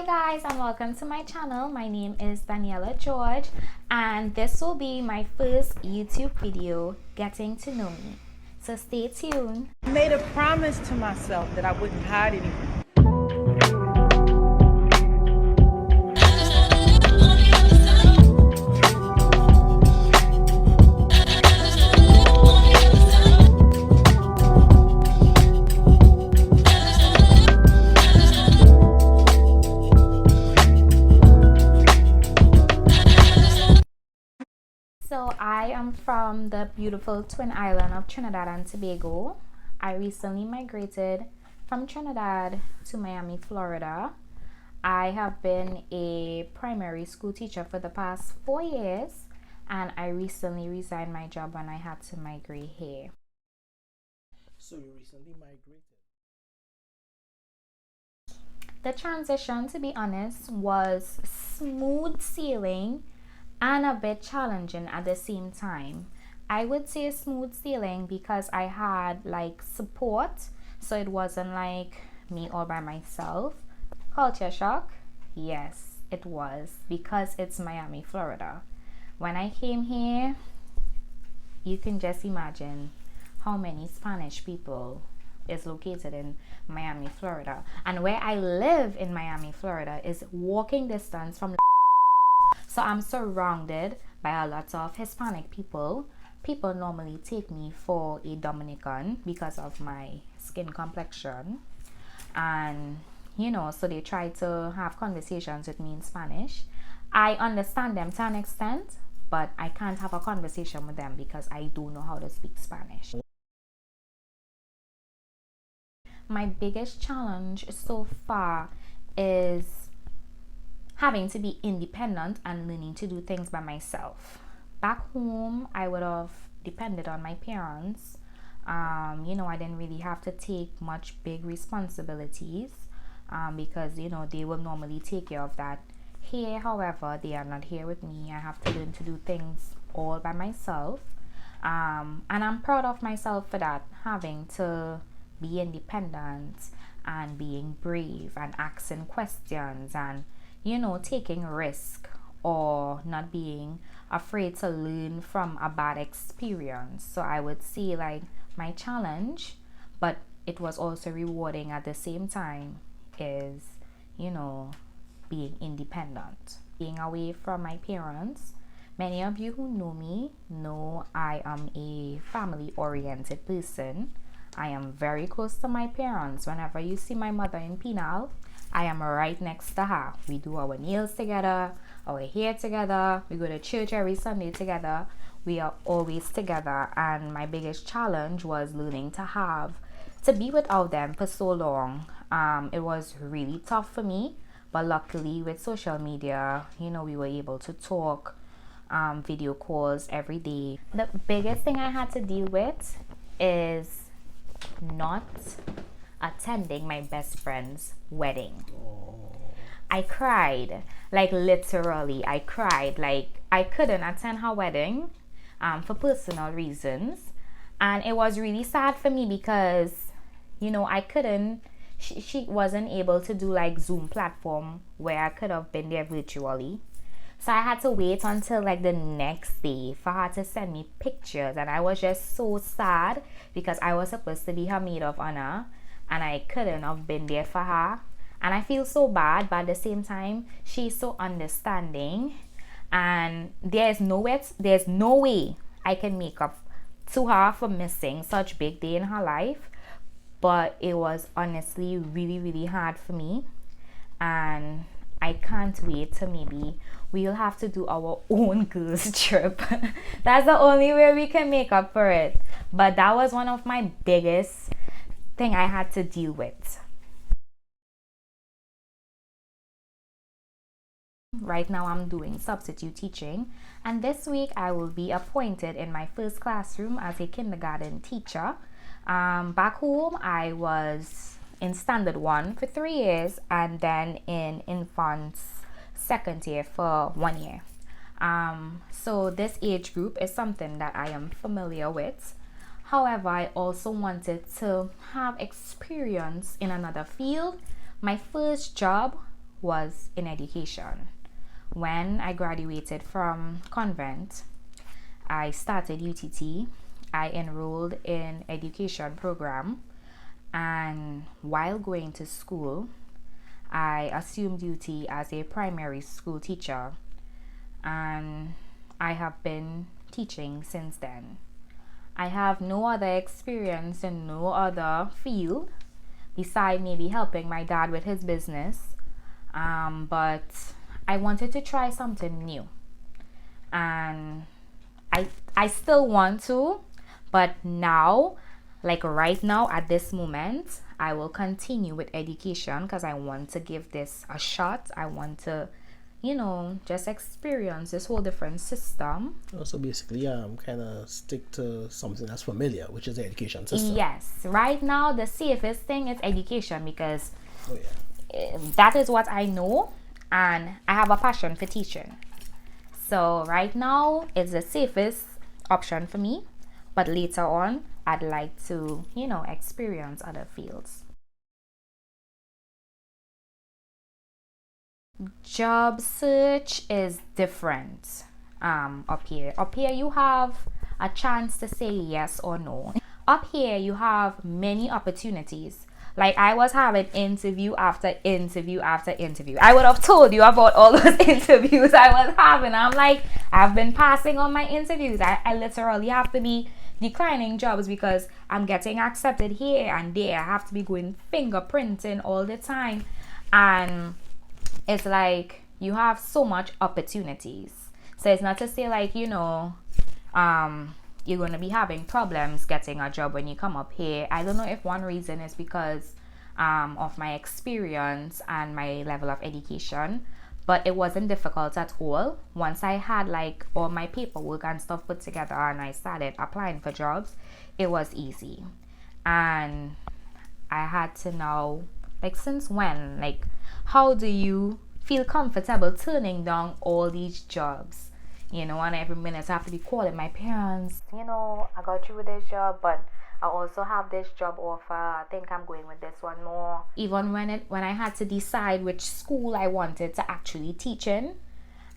guys, and welcome to my channel. My name is Daniela George, and this will be my first YouTube video getting to know me. So stay tuned. I made a promise to myself that I wouldn't hide anything. So I am from the beautiful twin island of Trinidad and Tobago. I recently migrated from Trinidad to Miami, Florida. I have been a primary school teacher for the past 4 years, and I recently resigned my job when I had to migrate here. So you recently migrated? The transition, to be honest, was smooth sailing and a bit challenging at the same time. I would say smooth sailing because I had like support, so it wasn't like me all by myself. Culture shock? Yes, it was, because it's Miami, Florida. When I came here, you can just imagine how many Spanish people is located in Miami, Florida. And where I live in Miami, Florida is walking distance from. So I'm surrounded by a lot of Hispanic people. People normally take me for a Dominican because of my skin complexion. And, so they try to have conversations with me in Spanish. I understand them to an extent, but I can't have a conversation with them because I don't know how to speak Spanish. My biggest challenge so far is having to be independent and learning to do things by myself. Back home, I would have depended on my parents. I didn't really have to take much big responsibilities because, they will normally take care of that. Here, however, they are not here with me. I have to learn to do things all by myself. And I'm proud of myself for that, having to be independent and being brave and asking questions and taking risk or not being afraid to learn from a bad experience. So I would say like my challenge, but it was also rewarding at the same time, is being independent, being away from my parents. Many of you who know me know I am a family oriented person. I am very close to my parents. Whenever you see my mother in Penal, I am right next to her. We do our nails together, our hair together. We go to church every Sunday together. We are always together. And my biggest challenge was learning to be without them for so long. It was really tough for me. But luckily with social media, we were able to talk, video calls every day. The biggest thing I had to deal with is not attending my best friend's wedding. I cried, like literally I cried. Like I couldn't attend her wedding for personal reasons, and it was really sad for me because I couldn't, she wasn't able to do like Zoom platform where I could have been there virtually. So I had to wait until like the next day for her to send me pictures, and I was just so sad because I was supposed to be her maid of honor and I couldn't have been there for her. And I feel so bad, but at the same time, she's so understanding, and there's no way I can make up to her for missing such big day in her life. But it was honestly really, really hard for me, and I can't wait to maybe we'll have to do our own girls trip. That's the only way we can make up for it. But that was one of my biggest thing I had to deal with. Right now I'm doing substitute teaching, and this week I will be appointed in my first classroom as a kindergarten teacher. Back home I was in standard 1 for 3 years, and then in infants second year for 1 year. So this age group is something that I am familiar with. However, I also wanted to have experience in another field. My first job was in education. When I graduated from convent, I started UTT. I enrolled in education program, and while going to school, I assumed duty as a primary school teacher, and I have been teaching since then. I have no other experience in no other field beside maybe helping my dad with his business, but I wanted to try something new, and I still want to, but now, like right now at this moment, I will continue with education because I want to give this a shot. I want to, just experience this whole different system. So basically, kind of stick to something that's familiar, which is the education system. Yes, right now the safest thing is education because Oh yeah. that is what I know, and I have a passion for teaching. So right now it's the safest option for me, but later on I'd like to, experience other fields. Job search is different up here. Up here you have a chance to say yes or no. Up here you have many opportunities. Like I was having interview after interview after interview. I would have told you about all those interviews I was having. I'm like, I've been passing on my interviews. I literally have to be declining jobs because I'm getting accepted here and there. I have to be going fingerprinting all the time. And it's like you have so much opportunities. So it's not to say like, you're going to be having problems getting a job when you come up here. I don't know if one reason is because of my experience and my level of education, but it wasn't difficult at all. Once I had like all my paperwork and stuff put together and I started applying for jobs, it was easy. And I had to know, like, since when? Like, how do you feel comfortable turning down all these jobs? And every minute I have to be calling my parents. I got you with this job, but I also have this job offer. I think I'm going with this one more. Even when I had to decide which school I wanted to actually teach in,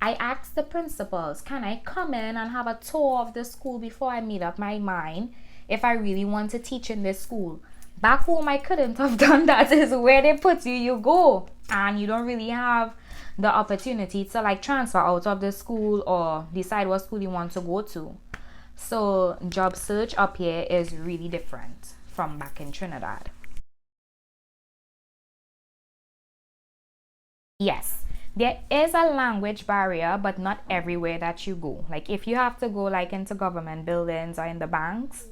I asked the principals, can I come in and have a tour of the school before I made up my mind if I really want to teach in this school? Back home, I couldn't have done that. Is where they put you, you go. And you don't really have the opportunity to like transfer out of the school or decide what school you want to go to. So job search up here is really different from back in Trinidad. Yes, there is a language barrier, but not everywhere that you go. Like if you have to go like into government buildings or in the banks,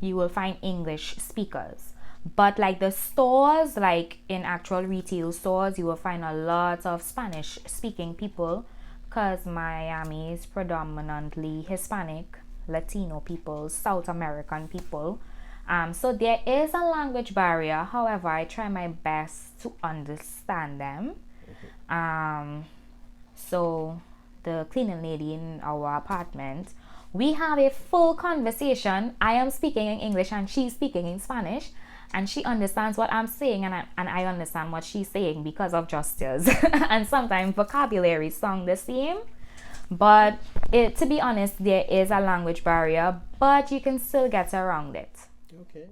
you will find English speakers. But like the stores, like in actual retail stores, you will find a lot of Spanish speaking people because Miami is predominantly Hispanic, Latino people, South American people. So there is a language barrier. However, I try my best to understand them. So the cleaning lady in our apartment, we have a full conversation. I am speaking in English and she's speaking in Spanish, and she understands what I'm saying, and I understand what she's saying because of gestures. And sometimes vocabulary sound the same, but to be honest, there is a language barrier, but you can still get around it. Okay.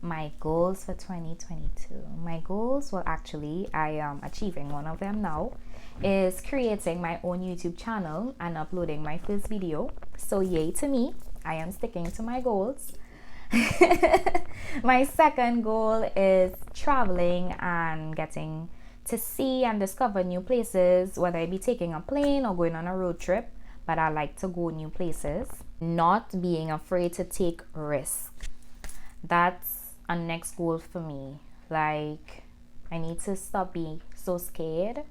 My goals for 2022. My goals, well, actually, I am achieving one of them now, is creating my own YouTube channel and uploading my first video. So, yay to me. I am sticking to my goals. My second goal is traveling and getting to see and discover new places, whether it be taking a plane or going on a road trip. But I like to go new places. Not being afraid to take risks. That's a next goal for me. Like, I need to stop being so scared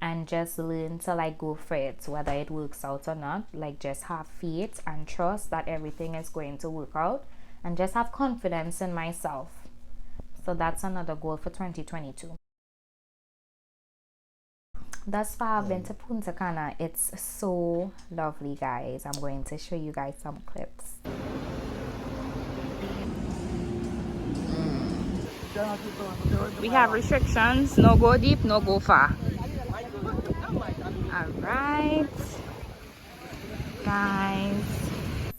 and just learn to like go for it, whether it works out or not. Like, just have faith and trust that everything is going to work out, and just have confidence in myself. So that's another goal for 2022. Thus far I've been to Punta Cana. It's so lovely, guys. I'm going to show you guys some clips. We have restrictions. No go deep, no go far. Alright. Guys.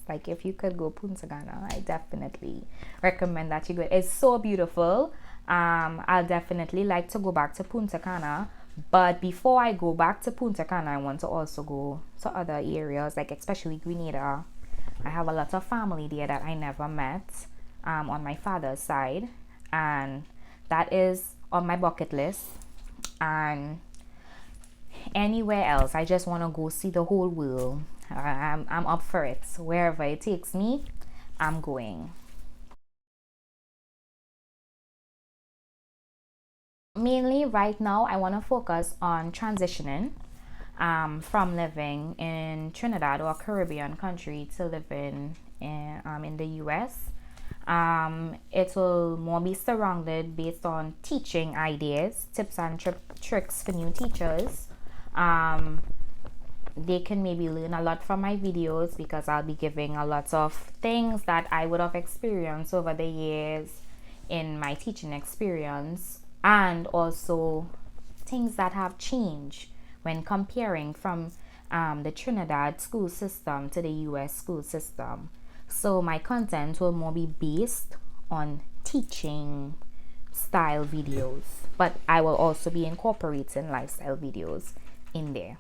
Like if you could go Punta Cana, I definitely recommend that you go. It's so beautiful. I'll definitely like to go back to Punta Cana. But before I go back to Punta Cana, I want to also go to other areas, like especially Grenada. I have a lot of family there that I never met on my father's side, and that is on my bucket list. And anywhere else, I just want to go see the whole world. I'm up for it. Wherever it takes me, I'm going. Mainly right now, I want to focus on transitioning from living in Trinidad or a Caribbean country to living in the US. It will more be surrounded based on teaching ideas, tips and tricks for new teachers. They can maybe learn a lot from my videos because I'll be giving a lot of things that I would have experienced over the years in my teaching experience, and also things that have changed when comparing from the Trinidad school system to the US school system. So my content will more be based on teaching style videos, but I will also be incorporating lifestyle videos in there.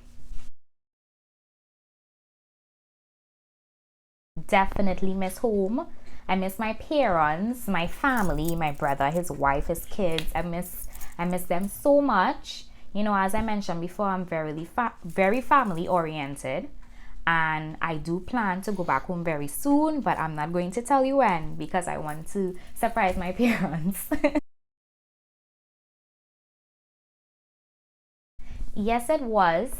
Definitely miss home. I miss my parents, my family, my brother, his wife, his kids. I miss them so much. You know, as I mentioned before, I'm very family oriented, and I do plan to go back home very soon, but I'm not going to tell you when because I want to surprise my parents. Yes, it was.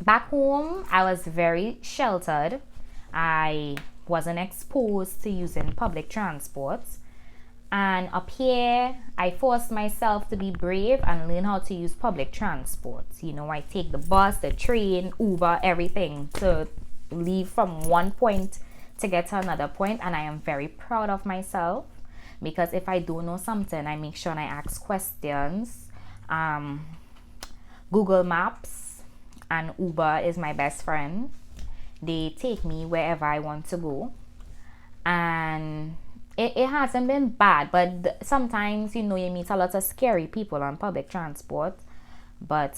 Back home, I was very sheltered. I wasn't exposed to using public transport. And up here, I forced myself to be brave and learn how to use public transport. You know, I take the bus, the train, Uber, everything to leave from one point to get to another point. And I am very proud of myself because if I don't know something, I make sure and I ask questions. Google Maps and Uber is my best friend. They take me wherever I want to go, and it hasn't been bad, but sometimes you know you meet a lot of scary people on public transport, but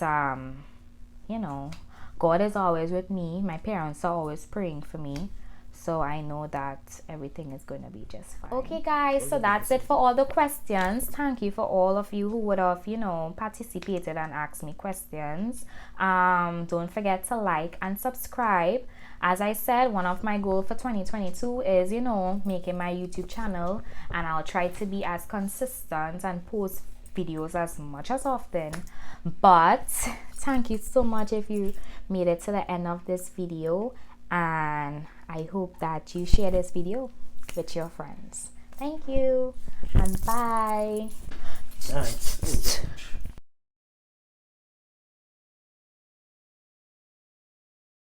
you know, God is always with me. My parents are always praying for me, so I know that everything is going to be just fine. Okay guys, so that's it for all the questions. Thank you for all of you who would have, you know, participated and asked me questions. Don't forget to like and subscribe. As I said, one of my goals for 2022 is, you know, making my YouTube channel, and I'll try to be as consistent and post videos as much as often. But thank you so much if you made it to the end of this video, and I hope that you share this video with your friends. Thank you and bye. All right.